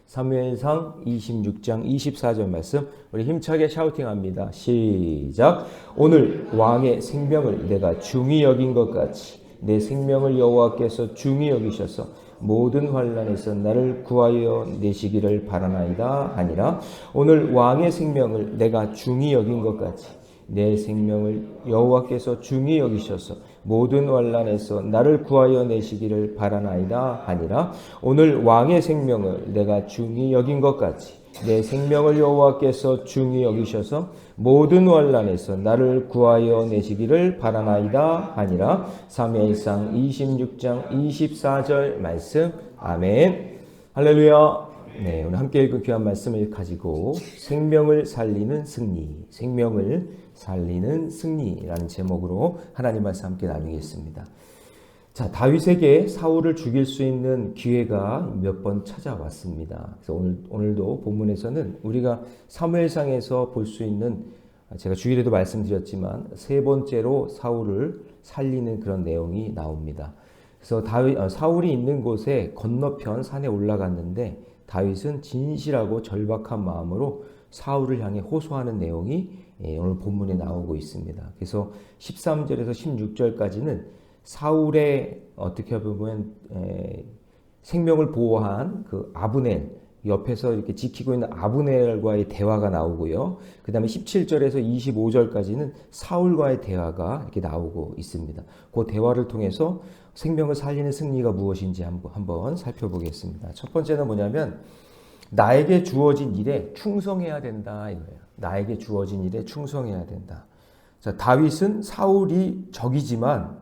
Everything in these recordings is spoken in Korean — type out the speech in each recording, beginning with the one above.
사무엘상 26장 24절 말씀 우리 힘차게 샤우팅합니다. 시작. 오늘 왕의 생명을 내가 중히 여긴 것 같이 내 생명을 여호와께서 중히 여기셔서 모든 환난에서 나를 구하여 내시기를 바라나이다 하니라. 오늘 왕의 생명을 내가 중히 여긴 것 같이 내 생명을 여호와께서 중히 여기셔서 모든 환난에서 나를 구하여 내시기를 바라나이다 하니라. 오늘 왕의 생명을 내가 중히 여긴 것 같이 내 생명을 여호와께서 중히 여기셔서 모든 환난에서 나를 구하여 내시기를 바라나이다 하니라. 사무엘상 26장 24절 말씀. 아멘. 할렐루야. 네, 오늘 함께 읽은 귀한 말씀을 가지고 생명을 살리는 승리, 생명을 살리는 승리라는 제목으로 하나님 말씀 함께 나누겠습니다. 자, 다윗에게 사울을 죽일 수 있는 기회가 몇 번 찾아왔습니다. 그래서 오늘도 본문에서는 우리가 사무엘상에서 볼 수 있는, 제가 주일에도 말씀드렸지만 세 번째로 사울을 살리는 그런 내용이 나옵니다. 그래서 사울이 있는 곳에 건너편 산에 올라갔는데 다윗은 진실하고 절박한 마음으로 사울을 향해 호소하는 내용이 오늘 본문에 나오고 있습니다. 그래서 13절에서 16절까지는 사울의 어떻게 보면 생명을 보호한 그 아브넬, 옆에서 이렇게 지키고 있는 아브넬과의 대화가 나오고요. 그 다음에 17절에서 25절까지는 사울과의 대화가 이렇게 나오고 있습니다. 그 대화를 통해서 생명을 살리는 승리가 무엇인지 한번 살펴보겠습니다. 첫 번째는 뭐냐면 나에게 주어진 일에 충성해야 된다 이거예요. 나에게 주어진 일에 충성해야 된다. 자, 다윗은 사울이 적이지만,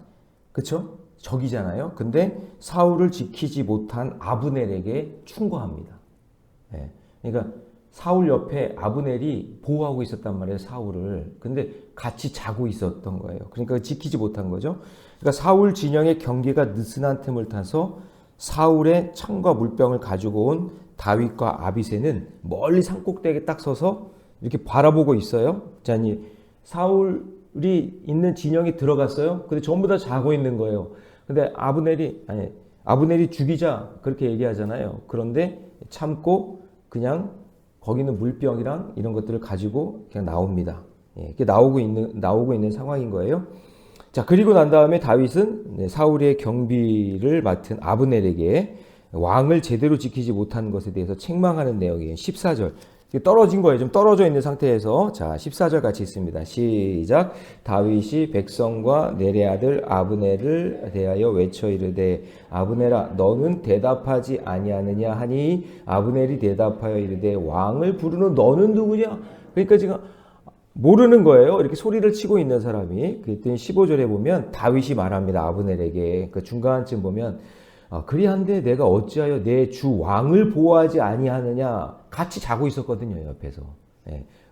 그렇죠? 적이잖아요. 근데 사울을 지키지 못한 아브넬에게 충고합니다. 예. 그러니까 사울 옆에 아브넬이 보호하고 있었단 말이에요, 사울을. 근데 같이 자고 있었던 거예요. 그러니까 지키지 못한 거죠. 그러니까 사울 진영의 경계가 느슨한 틈을 타서 사울의 창과 물병을 가지고 온 다윗과 아비새는 멀리 산꼭대기에 딱 서서 이렇게 바라보고 있어요. 자, 이제 사울이 있는 진영에 들어갔어요. 근데 전부 다 자고 있는 거예요. 근데 아브넬이 죽이자 그렇게 얘기하잖아요. 그런데 참고 그냥 거기는 물병이랑 이런 것들을 가지고 그냥 나옵니다. 이렇게 나오고 있는 상황인 거예요. 자, 그리고 난 다음에 다윗은 사울의 경비를 맡은 아브넬에게 왕을 제대로 지키지 못한 것에 대해서 책망하는 내용이에요. 14절. 떨어진 거예요. 좀 떨어져 있는 상태에서. 자, 14절 같이 있습니다. 시작. 다윗이 백성과 내레 아들 아브넬을 대하여 외쳐 이르되 아브넬아 너는 대답하지 아니하느냐 하니 아브넬이 대답하여 이르되 왕을 부르는 너는 누구냐? 그러니까 지금 모르는 거예요. 이렇게 소리를 치고 있는 사람이. 그랬더니 15절에 보면 다윗이 말합니다. 아브넬에게. 그 중간쯤 보면 그리한데 내가 어찌하여 내 주 왕을 보호하지 아니하느냐. 같이 자고 있었거든요, 옆에서.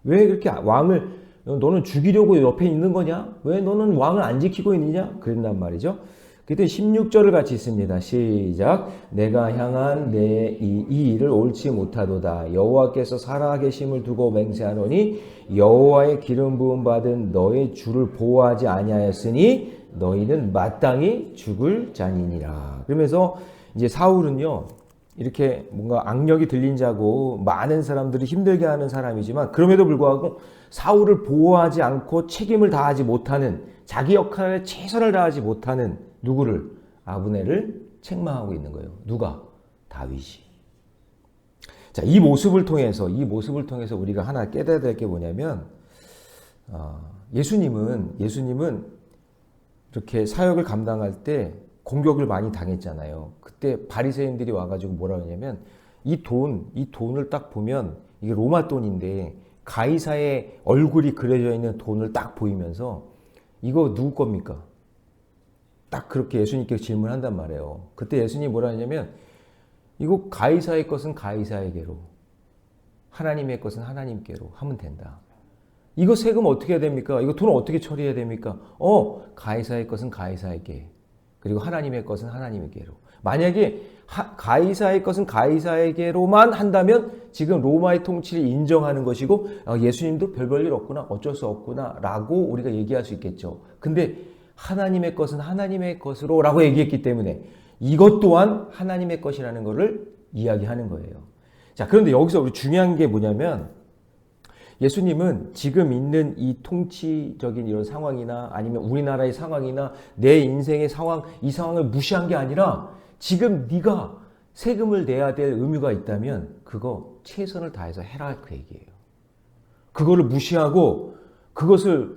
왜 그렇게 왕을 너는 죽이려고 옆에 있는 거냐? 왜 너는 왕을 안 지키고 있느냐? 그랬단 말이죠. 그때 16절을 같이 있습니다. 시작. 내가 향한 내 이 일을 옳지 못하도다. 여호와께서 살아계심을 두고 맹세하노니 여호와의 기름 부음 받은 너의 주를 보호하지 아니하였으니 너희는 마땅히 죽을 자니니라. 그러면서 이제 사울은요, 이렇게 뭔가 악력이 들린 자고 많은 사람들이 힘들게 하는 사람이지만 그럼에도 불구하고 사울을 보호하지 않고 책임을 다하지 못하는, 자기 역할에 최선을 다하지 못하는 누구를? 아브넬을 책망하고 있는 거예요. 누가? 다윗이. 자, 이 모습을 통해서 우리가 하나 깨달아야 될 게 뭐냐면, 예수님은 이렇게 사역을 감당할 때 공격을 많이 당했잖아요. 그때 바리새인들이 와가지고 뭐라 하냐면 이 돈을 딱 보면 이게 로마 돈인데 가이사의 얼굴이 그려져 있는 돈을 딱 보이면서 이거 누구 겁니까? 딱 그렇게 예수님께 질문한단 말이에요. 그때 예수님이 뭐라 하냐면 이거 가이사의 것은 가이사에게로, 하나님의 것은 하나님께로 하면 된다. 이거 세금 어떻게 해야 됩니까? 이거 돈 어떻게 처리해야 됩니까? 가이사의 것은 가이사에게, 그리고 하나님의 것은 하나님에게로. 만약에 가이사의 것은 가이사에게로만 한다면 지금 로마의 통치를 인정하는 것이고 예수님도 별 볼 일 없구나, 어쩔 수 없구나 라고 우리가 얘기할 수 있겠죠. 근데 하나님의 것은 하나님의 것으로 라고 얘기했기 때문에 이것 또한 하나님의 것이라는 것을 이야기하는 거예요. 자, 그런데 여기서 우리 중요한 게 뭐냐면 예수님은 지금 있는 이 통치적인 이런 상황이나 아니면 우리나라의 상황이나 내 인생의 상황, 이 상황을 무시한 게 아니라 지금 네가 세금을 내야 될 의무가 있다면 그거 최선을 다해서 해라 그 얘기예요. 그거를 무시하고 그것을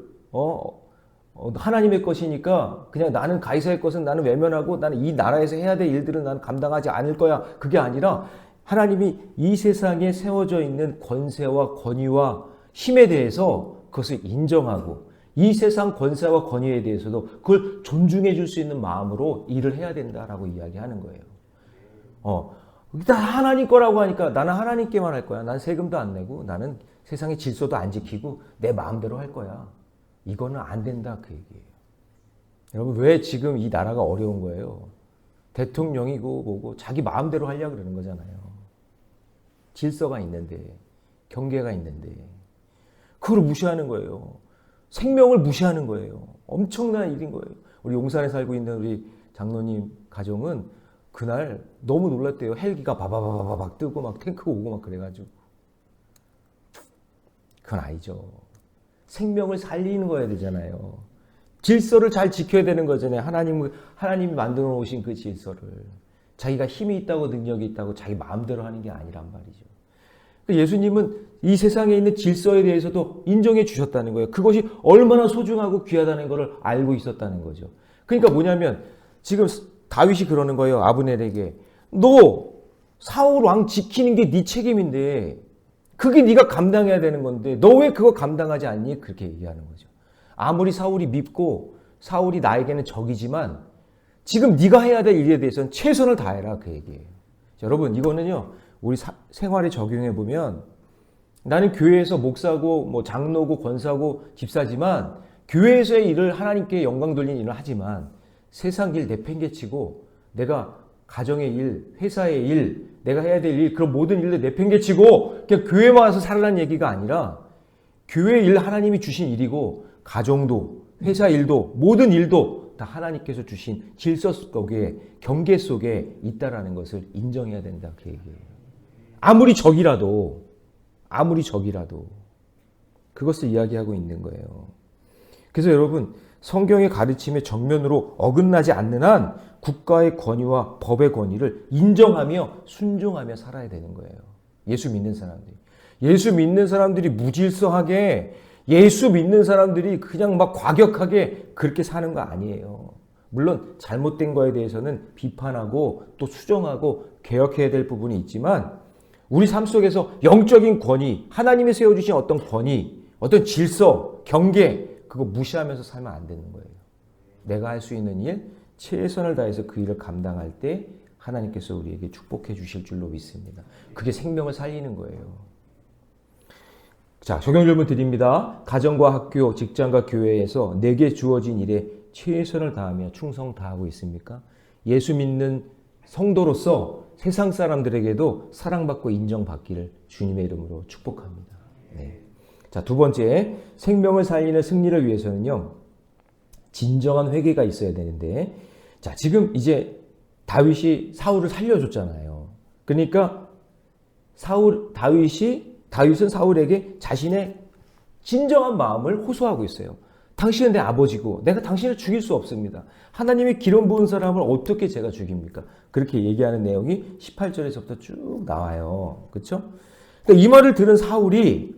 하나님의 것이니까 그냥 나는 가이사의 것은 나는 외면하고 나는 이 나라에서 해야 될 일들은 나는 감당하지 않을 거야. 그게 아니라 하나님이 이 세상에 세워져 있는 권세와 권위와 힘에 대해서 그것을 인정하고 이 세상 권세와 권위에 대해서도 그걸 존중해 줄 수 있는 마음으로 일을 해야 된다라고 이야기하는 거예요. 일단 하나님 거라고 하니까 나는 하나님께만 할 거야. 난 세금도 안 내고 나는 세상의 질서도 안 지키고 내 마음대로 할 거야. 이거는 안 된다 그 얘기예요. 여러분 왜 지금 이 나라가 어려운 거예요? 대통령이고 뭐고 자기 마음대로 하려고 그러는 거잖아요. 질서가 있는데 경계가 있는데 그걸 무시하는 거예요. 생명을 무시하는 거예요. 엄청난 일인 거예요. 우리 용산에 살고 있는 우리 장로님 가정은 그날 너무 놀랐대요. 헬기가 바바바바박 뜨고 막 탱크가 오고 막 그래가지고 그건 아니죠. 생명을 살리는 거야 되잖아요. 질서를 잘 지켜야 되는 거잖아요. 하나님이 만들어 놓으신 그 질서를. 자기가 힘이 있다고 능력이 있다고 자기 마음대로 하는 게 아니란 말이죠. 예수님은 이 세상에 있는 질서에 대해서도 인정해 주셨다는 거예요. 그것이 얼마나 소중하고 귀하다는 것을 알고 있었다는 거죠. 그러니까 뭐냐면 지금 다윗이 그러는 거예요. 아브넬에게. 너 사울 왕 지키는 게 네 책임인데 그게 네가 감당해야 되는 건데 너 왜 그거 감당하지 않니? 그렇게 얘기하는 거죠. 아무리 사울이 밉고 사울이 나에게는 적이지만 지금 네가 해야 될 일에 대해서는 최선을 다해라 그 얘기예요. 자, 여러분 이거는요. 우리 생활에 적용해 보면 나는 교회에서 목사고 뭐 장로고 권사고 집사지만 교회에서의 일을 하나님께 영광 돌리는 일을 하지만 세상 일 내팽개치고 내가 가정의 일, 회사의 일, 내가 해야 될 일, 그런 모든 일들 내팽개치고 그냥 교회만 와서 살라는 얘기가 아니라 교회 일 하나님이 주신 일이고 가정도 회사 일도 모든 일도 다 하나님께서 주신 질서 속에 경계 속에 있다라는 것을 인정해야 된다 그 얘기예요. 아무리 적이라도 그것을 이야기하고 있는 거예요. 그래서 여러분 성경의 가르침에 정면으로 어긋나지 않는 한 국가의 권위와 법의 권위를 인정하며 순종하며 살아야 되는 거예요. 예수 믿는 사람들이 무질서하게 예수 믿는 사람들이 그냥 막 과격하게 그렇게 사는 거 아니에요. 물론 잘못된 거에 대해서는 비판하고 또 수정하고 개혁해야 될 부분이 있지만 우리 삶 속에서 영적인 권위, 하나님이 세워주신 어떤 권위, 어떤 질서, 경계 그거 무시하면서 살면 안 되는 거예요. 내가 할 수 있는 일, 최선을 다해서 그 일을 감당할 때 하나님께서 우리에게 축복해 주실 줄로 믿습니다. 그게 생명을 살리는 거예요. 자, 적용 질문 드립니다. 가정과 학교, 직장과 교회에서 내게 주어진 일에 최선을 다하며 충성 다하고 있습니까? 예수 믿는 성도로서 세상 사람들에게도 사랑받고 인정받기를 주님의 이름으로 축복합니다. 네. 자, 두 번째, 생명을 살리는 승리를 위해서는요, 진정한 회개가 있어야 되는데, 자, 지금 이제 다윗이 사울을 살려줬잖아요. 그러니까 다윗은 사울에게 자신의 진정한 마음을 호소하고 있어요. 당신은 내 아버지고 내가 당신을 죽일 수 없습니다. 하나님이 기름 부은 사람을 어떻게 제가 죽입니까? 그렇게 얘기하는 내용이 18절에서부터 쭉 나와요. 그렇죠? 그러니까 이 말을 들은 사울이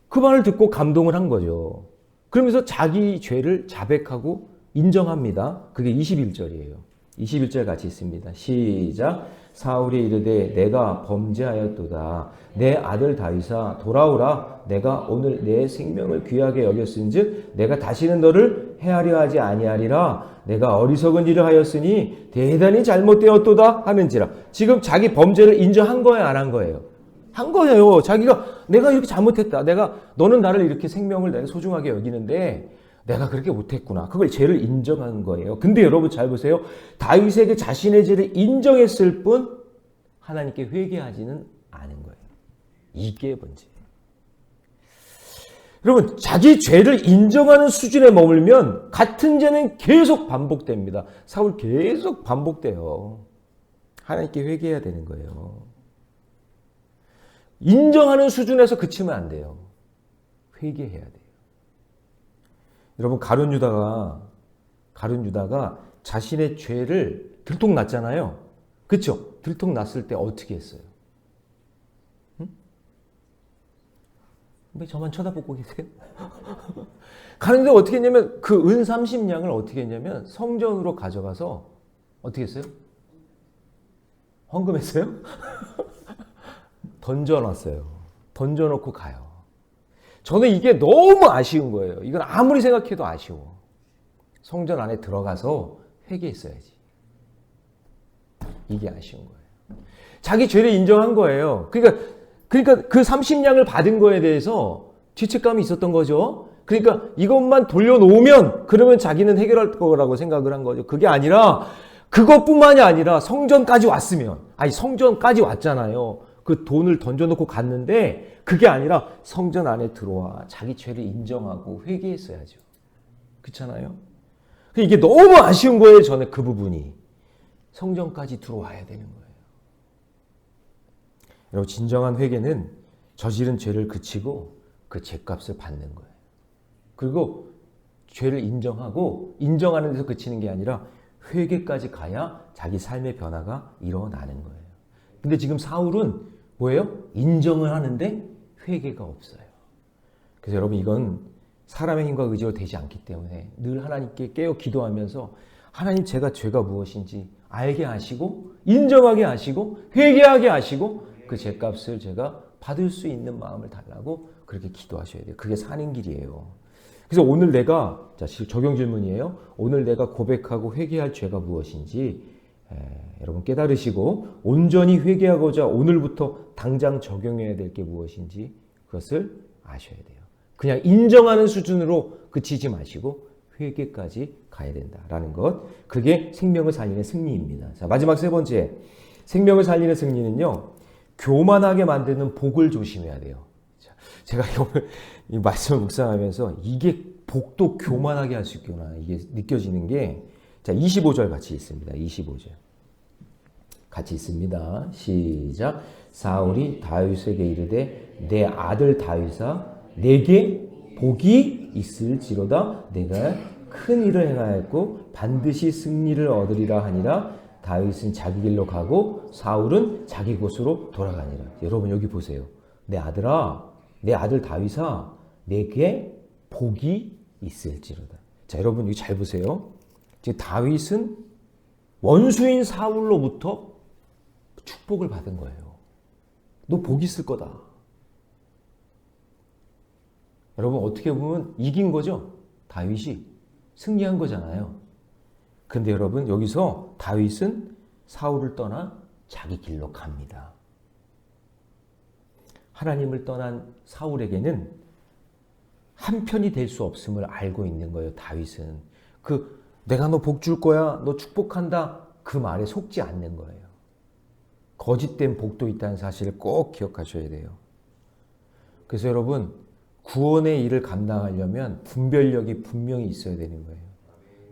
그 말을 듣고 감동을 한 거죠. 그러면서 자기 죄를 자백하고 인정합니다. 그게 21절이에요. 21절 같이 있습니다. 시작. 사울이 이르되 내가 범죄하였도다. 내 아들 다윗아 돌아오라. 내가 오늘 내 생명을 귀하게 여겼은즉 내가 다시는 너를 해하려 하지 아니하리라. 내가 어리석은 일을 하였으니 대단히 잘못되었도다 하는지라. 지금 자기 범죄를 인정한 거예요, 안 한 거예요? 한 거예요. 자기가 내가 이렇게 잘못했다. 너는 나를 이렇게 생명을 내가 소중하게 여기는데 내가 그렇게 못했구나. 그걸 죄를 인정한 거예요. 근데 여러분 잘 보세요. 다윗에게 자신의 죄를 인정했을 뿐 하나님께 회개하지는 않은 거예요. 이게 문제예요. 여러분 자기 죄를 인정하는 수준에 머물면 같은 죄는 계속 반복됩니다. 사울 계속 반복돼요. 하나님께 회개해야 되는 거예요. 인정하는 수준에서 그치면 안 돼요. 회개해야 돼요. 여러분 가룟 유다가 자신의 죄를 들통났잖아요. 그렇죠? 들통났을 때 어떻게 했어요? 응? 왜 저만 쳐다보고 계세요? 가룟 유다가 어떻게 했냐면 그 은 30냥을 어떻게 했냐면 성전으로 가져가서 어떻게 했어요? 헌금했어요? 던져놨어요. 던져놓고 가요. 저는 이게 너무 아쉬운 거예요. 이건 아무리 생각해도 아쉬워. 성전 안에 들어가서 회개했어야지. 이게 아쉬운 거예요. 자기 죄를 인정한 거예요. 그러니까 그 30냥을 받은 거에 대해서 죄책감이 있었던 거죠. 그러니까 이것만 돌려놓으면 그러면 자기는 해결할 거라고 생각을 한 거죠. 그게 아니라 그것뿐만이 아니라 성전까지 왔으면, 성전까지 왔잖아요. 그 돈을 던져놓고 갔는데 그게 아니라 성전 안에 들어와 자기 죄를 인정하고 회개했어야죠. 그렇잖아요? 이게 너무 아쉬운 거예요. 저는 그 부분이. 성전까지 들어와야 되는 거예요. 여러분 진정한 회개는 저지른 죄를 그치고 그 죄값을 받는 거예요. 그리고 죄를 인정하고 인정하는 데서 그치는 게 아니라 회개까지 가야 자기 삶의 변화가 일어나는 거예요. 근데 지금 사울은 뭐예요? 인정을 하는데 회개가 없어요. 그래서 여러분 이건 사람의 힘과 의지로 되지 않기 때문에 늘 하나님께 깨어 기도하면서 하나님 제가 죄가 무엇인지 알게 하시고 인정하게 하시고 회개하게 하시고 그 죄값을 제가 받을 수 있는 마음을 달라고 그렇게 기도하셔야 돼요. 그게 사는 길이에요. 그래서 오늘 내가 적용 질문이에요. 오늘 내가 고백하고 회개할 죄가 무엇인지 여러분 깨달으시고 온전히 회개하고자 오늘부터 당장 적용해야 될 게 무엇인지 그것을 아셔야 돼요. 그냥 인정하는 수준으로 그치지 마시고 회개까지 가야 된다라는 것. 그게 생명을 살리는 승리입니다. 자, 마지막 세 번째. 생명을 살리는 승리는요. 교만하게 만드는 복을 조심해야 돼요. 자, 제가 오늘 이 말씀을 묵상하면서 이게 복도 교만하게 할 수 있구나. 이게 느껴지는 게 자, 25절 같이 있습니다. 25절. 같이 있습니다. 시작. 사울이 다윗에게 이르되 내 아들 다윗아 내게 복이 있을지로다 내가 큰 일을 행하였고 반드시 승리를 얻으리라 하니라. 다윗은 자기 길로 가고 사울은 자기 곳으로 돌아가니라. 여러분 여기 보세요. 내 아들아, 내 아들 다윗아 내게 복이 있을지로다. 자, 여러분 여기 잘 보세요. 지금 다윗은 원수인 사울로부터 축복을 받은 거예요. 너 복 있을 거다. 여러분 어떻게 보면 이긴 거죠. 다윗이 승리한 거잖아요. 근데 여러분 여기서 다윗은 사울을 떠나 자기 길로 갑니다. 하나님을 떠난 사울에게는 한편이 될 수 없음을 알고 있는 거예요. 다윗은 내가 너 복 줄 거야, 너 축복한다 그 말에 속지 않는 거예요. 거짓된 복도 있다는 사실을 꼭 기억하셔야 돼요. 그래서 여러분 구원의 일을 감당하려면 분별력이 분명히 있어야 되는 거예요.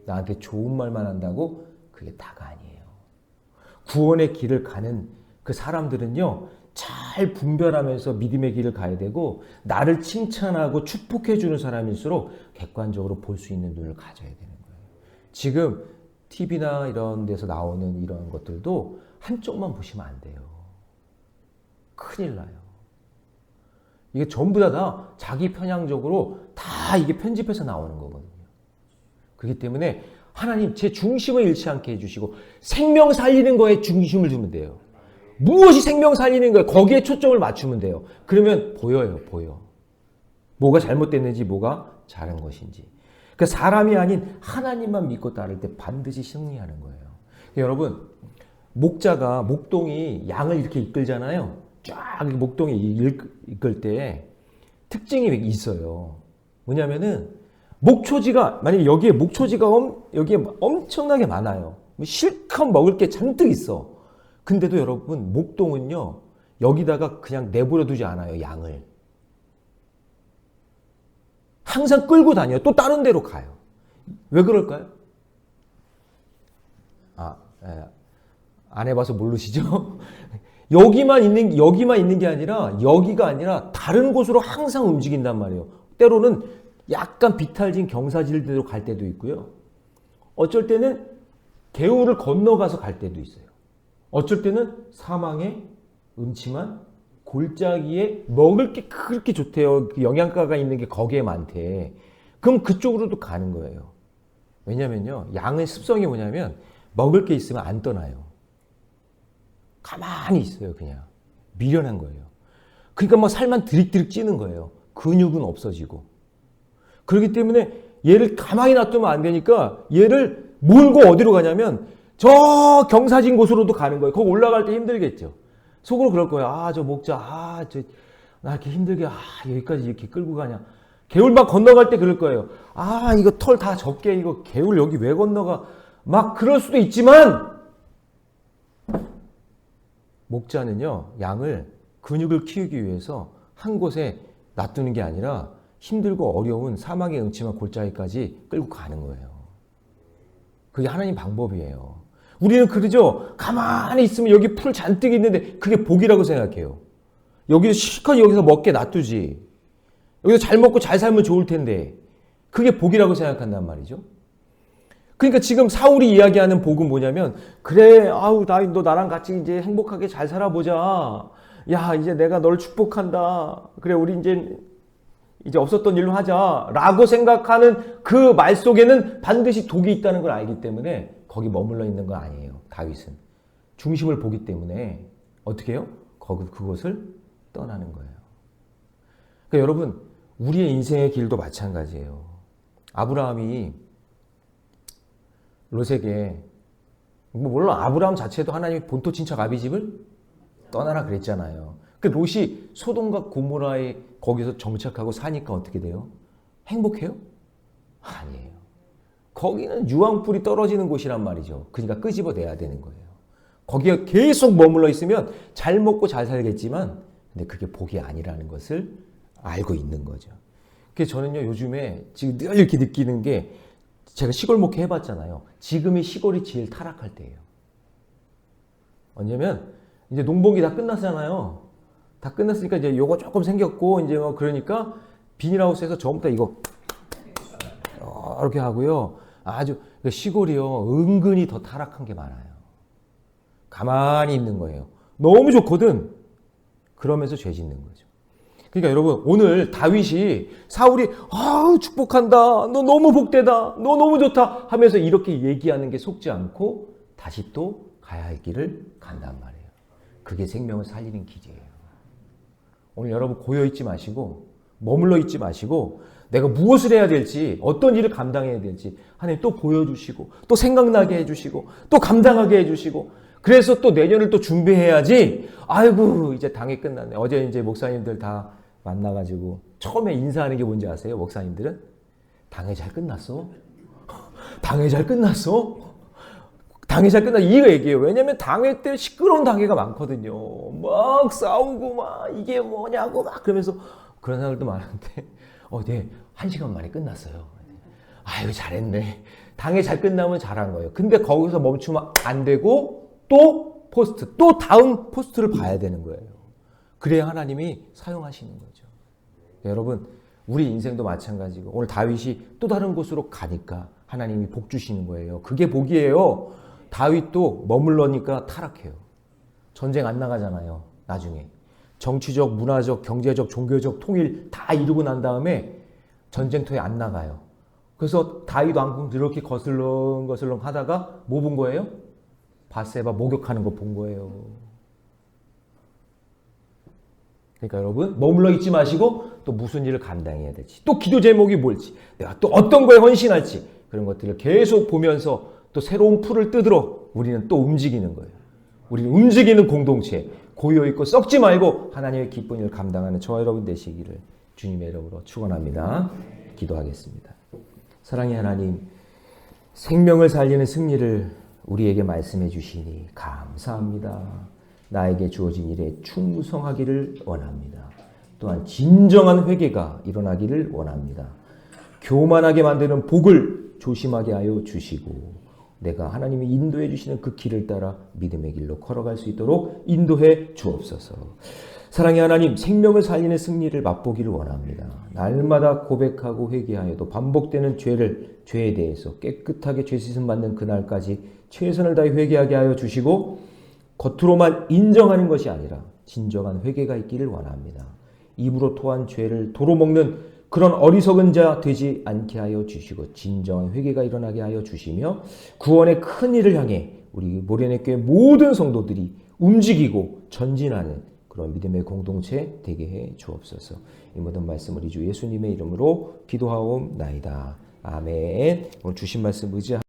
나한테 좋은 말만 한다고 그게 다가 아니에요. 구원의 길을 가는 그 사람들은요. 잘 분별하면서 믿음의 길을 가야 되고 나를 칭찬하고 축복해 주는 사람일수록 객관적으로 볼 수 있는 눈을 가져야 되는 거예요. 지금 TV나 이런 데서 나오는 이런 것들도 한쪽만 보시면 안 돼요. 큰일 나요. 이게 전부 다 자기 편향적으로 다 이게 편집해서 나오는 거거든요. 그렇기 때문에 하나님 제 중심을 잃지 않게 해주시고 생명 살리는 거에 중심을 두면 돼요. 무엇이 생명 살리는 거예요? 거기에 초점을 맞추면 돼요. 그러면 보여요. 보여. 뭐가 잘못됐는지 뭐가 잘한 것인지. 그러니까 사람이 아닌 하나님만 믿고 따를 때 반드시 승리하는 거예요. 여러분 목동이 양을 이렇게 이끌잖아요. 쫙 목동이 이끌 때 특징이 있어요. 뭐냐면은 목초지가 만약에 여기에 목초지가 여기에 엄청나게 많아요. 실컷 먹을 게 잔뜩 있어. 근데도 여러분 목동은요 여기다가 그냥 내버려 두지 않아요. 양을 항상 끌고 다녀요. 또 다른 데로 가요. 왜 그럴까요? 안 해봐서 모르시죠? 여기만 있는 게 아니라 여기가 아니라 다른 곳으로 항상 움직인단 말이에요. 때로는 약간 비탈진 경사질대로 갈 때도 있고요. 어쩔 때는 개울을 건너가서 갈 때도 있어요. 어쩔 때는 사망의 음침한 골짜기에 먹을 게 그렇게 좋대요. 그 영양가가 있는 게 거기에 많대. 그럼 그쪽으로도 가는 거예요. 왜냐면요. 양의 습성이 뭐냐면 먹을 게 있으면 안 떠나요. 가만히 있어요. 그냥. 미련한 거예요. 그러니까 막 살만 드릭드릭 찌는 거예요. 근육은 없어지고. 그렇기 때문에 얘를 가만히 놔두면 안 되니까 얘를 몰고 어디로 가냐면 저 경사진 곳으로도 가는 거예요. 거기 올라갈 때 힘들겠죠. 속으로 그럴 거예요. 아, 저 목자, 나 이렇게 힘들게, 여기까지 이렇게 끌고 가냐. 개울 막 건너갈 때 그럴 거예요. 이거 털 다 적게, 이거 개울 여기 왜 건너가. 막 그럴 수도 있지만, 목자는요, 양을 근육을 키우기 위해서 한 곳에 놔두는 게 아니라 힘들고 어려운 사막의 음침한 골짜기까지 끌고 가는 거예요. 그게 하나님 방법이에요. 우리는 그러죠. 가만히 있으면 여기 풀 잔뜩 있는데 그게 복이라고 생각해요. 여기서 실컷 여기서 먹게 놔두지. 여기서 잘 먹고 잘 살면 좋을 텐데 그게 복이라고 생각한단 말이죠. 그러니까 지금 사울이 이야기하는 복은 뭐냐면 그래, 너 나랑 같이 이제 행복하게 잘 살아보자. 야, 이제 내가 널 축복한다. 그래, 우리 이제 없었던 일로 하자. 라고 생각하는 그 말 속에는 반드시 독이 있다는 걸 알기 때문에 거기 머물러 있는 건 아니에요. 다윗은. 중심을 보기 때문에 어떻게 해요? 그것을 떠나는 거예요. 그러니까 여러분, 우리의 인생의 길도 마찬가지예요. 아브라함이 롯에게, 물론 아브라함 자체도 하나님의 본토 친척 아비집을 떠나라 그랬잖아요. 그 롯이 소돔과 고모라에 거기서 정착하고 사니까 어떻게 돼요? 행복해요? 아니에요. 거기는 유황불이 떨어지는 곳이란 말이죠. 그러니까 끄집어내야 되는 거예요. 거기에 계속 머물러 있으면 잘 먹고 잘 살겠지만 근데 그게 복이 아니라는 것을 알고 있는 거죠. 그래서 저는요, 요즘에 지금 늘 이렇게 느끼는 게 제가 시골 목회 해봤잖아요. 지금이 시골이 제일 타락할 때예요. 언제면 이제 농번기 다 끝났잖아요. 다 끝났으니까 이제 요거 조금 생겼고 이제 그러니까 비닐하우스에서 전부 다 이거 이렇게 하고요. 아주 시골이요, 은근히 더 타락한 게 많아요. 가만히 있는 거예요. 너무 좋거든. 그러면서 죄 짓는 거죠. 그러니까 여러분, 오늘 다윗이 사울이 축복한다, 너 너무 복되다, 너 너무 좋다 하면서 이렇게 얘기하는 게 속지 않고 다시 또 가야 할 길을 간단 말이에요. 그게 생명을 살리는 길이에요. 오늘 여러분 고여있지 마시고 머물러 있지 마시고 내가 무엇을 해야 될지, 어떤 일을 감당해야 될지 하나님 또 보여주시고 또 생각나게 해주시고 또 감당하게 해주시고, 그래서 또 내년을 또 준비해야지. 아이고, 이제 당이 끝났네. 어제 이제 목사님들 다 만나가지고 처음에 인사하는 게 뭔지 아세요? 목사님들은 당회 잘 끝났어? 당회 잘 끝났어? 당회 잘 끝났어? 이거 얘기해요. 왜냐면 당회 때 시끄러운 당회가 많거든요. 막 싸우고 막 이게 뭐냐고 막 그러면서 그런 사람들도 많은데 네, 1시간 만에 끝났어요. 아유, 잘했네. 당회 잘 끝나면 잘한 거예요. 근데 거기서 멈추면 안 되고 또 포스트, 또 다음 포스트를 봐야 되는 거예요. 그래야 하나님이 사용하시는 거죠. 여러분, 우리 인생도 마찬가지고 오늘 다윗이 또 다른 곳으로 가니까 하나님이 복 주시는 거예요. 그게 복이에요. 다윗도 머물러니까 타락해요. 전쟁 안 나가잖아요. 나중에 정치적, 문화적, 경제적, 종교적 통일 다 이루고 난 다음에 전쟁터에 안 나가요. 그래서 다윗 왕궁 이렇게 거슬렁거슬렁 하다가 뭐 본 거예요? 밧세바 목욕하는 거 본 거예요. 그러니까 여러분, 머물러 있지 마시고 또 무슨 일을 감당해야 될지, 또 기도 제목이 뭘지, 내가 또 어떤 거에 헌신할지, 그런 것들을 계속 보면서 또 새로운 풀을 뜯으러 우리는 또 움직이는 거예요. 우리는 움직이는 공동체, 고여있고 썩지 말고 하나님의 기쁜 일을 감당하는 저와 여러분 되시기를 주님의 이름으로 축원합니다. 기도하겠습니다. 사랑의 하나님, 생명을 살리는 승리를 우리에게 말씀해 주시니 감사합니다. 나에게 주어진 일에 충성하기를 원합니다. 또한 진정한 회개가 일어나기를 원합니다. 교만하게 만드는 복을 조심하게 하여 주시고 내가 하나님이 인도해 주시는 그 길을 따라 믿음의 길로 걸어갈 수 있도록 인도해 주옵소서. 사랑의 하나님, 생명을 살리는 승리를 맛보기를 원합니다. 날마다 고백하고 회개하여도 반복되는 죄에 대해서 깨끗하게 죄 씻음 받는 그날까지 최선을 다해 회개하게 하여 주시고 겉으로만 인정하는 것이 아니라 진정한 회개가 있기를 원합니다. 입으로 토한 죄를 도로 먹는 그런 어리석은 자 되지 않게 하여 주시고 진정한 회개가 일어나게 하여 주시며 구원의 큰 일을 향해 우리 모래내 교회 모든 성도들이 움직이고 전진하는 그런 믿음의 공동체 되게 해 주옵소서. 이 모든 말씀 우리 주 예수님의 이름으로 기도하옵나이다. 아멘. 오늘 주신 말씀 의지하